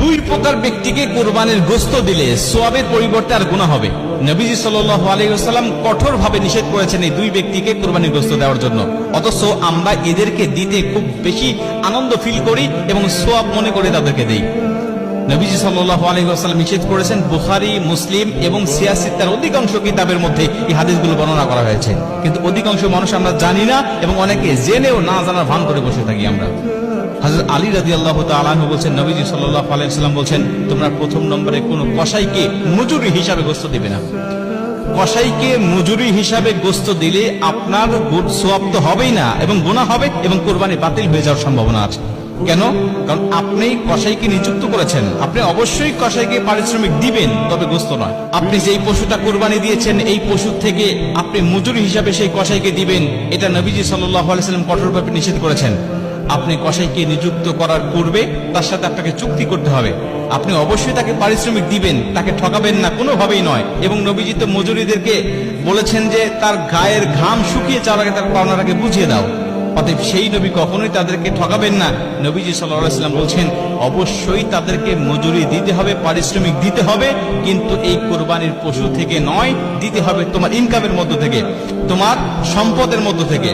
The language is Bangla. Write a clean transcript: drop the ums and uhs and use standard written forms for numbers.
দুই প্রকার ব্যক্তিকে কুরবানির গোশত দিলে সওয়াবের পরিবর্তে আর গুনাহ হবে। নবীজি সাল্লাল্লাহু আলাইহি ওয়াসাল্লাম কঠোরভাবে নিষেধ করেছেন এই দুই ব্যক্তিকে কুরবানির গোশত দেওয়ার জন্য, অথচ আমরা এদেরকে দিতে খুব বেশি আনন্দ ফিল করি এবং সওয়াব মনে করে তাদেরকে দেই। নবীজি সাল্লাল্লাহু আলাইহি ওয়াসাল্লাম নিষেধ করেছেন, বুখারী, মুসলিম এবং সিয়াসিত্তার অধিকাংশ কিতাবের মধ্যে এই হাদিসগুলো বর্ণনা করা হয়েছে, কিন্তু অধিকাংশ মানুষ আমরা জানি না এবং অনেকে জেনেও না জানার ভান করে বসে থাকি আমরা। হযরত আলী রাদিয়াল্লাহু তাআলা আনহু বলেন, নবীজি সাল্লাল্লাহু আলাইহি ওয়াসাল্লাম বলেন, তোমরা প্রথম নম্বরে কোন কসাইকে মজুরি হিসাবে গোশত দিবে না। কসাইকে মজুরি হিসাবে গোশত দিলে আপনার সওয়াব তো হবেই না এবং গুনাহ হবে এবং কুরবানি বাতিল হয়ে যাওয়ার সম্ভাবনা আছে। কেন? কারণ আপনি কসাইকে নিযুক্ত করেছেন, আপনি অবশ্যই কসাইকে পারিশ্রমিক দিবেন, তবে গোশত নয়। আপনি যেই পশুটা কুরবানি দিয়েছেন এই পশু থেকে আপনি মজুরি হিসাবে সেই কসাইকে দিবেন, এটা নবীজি সাল্লাল্লাহু আলাইহি ওয়াসাল্লাম কঠোরভাবে নিষেধ করেছেন। আপনি কসাইকে নিযুক্ত করার পূর্বে তার সাথে আপনাকে চুক্তি করতে হবে, আপনি অবশ্যই তাকে পারিশ্রমিক দিবেন, তাকে ঠকাবেন না, কোনোভাবেই নয়। এবং নবীজি তো মজুরিদেরকে বলেছেন যে তার গায়ের ঘাম শুকিয়ে যাওয়ার আগে তার পাওনাটাকে বুঝিয়ে দাও। অতএব সেই নবী কখনোই তাদেরকে ঠকাবেন না। নবীজি সাল্লাল্লাহু আলাইহি ওয়াসাল্লাম বলছেন, অবশ্যই তাদেরকে মজুরি দিতে হবে, পারিশ্রমিক দিতে হবে, কিন্তু এই কুরবানির পশু থেকে নয়, দিতে হবে তোমার ইনকামের মধ্য থেকে, তোমার সম্পদের মধ্য থেকে।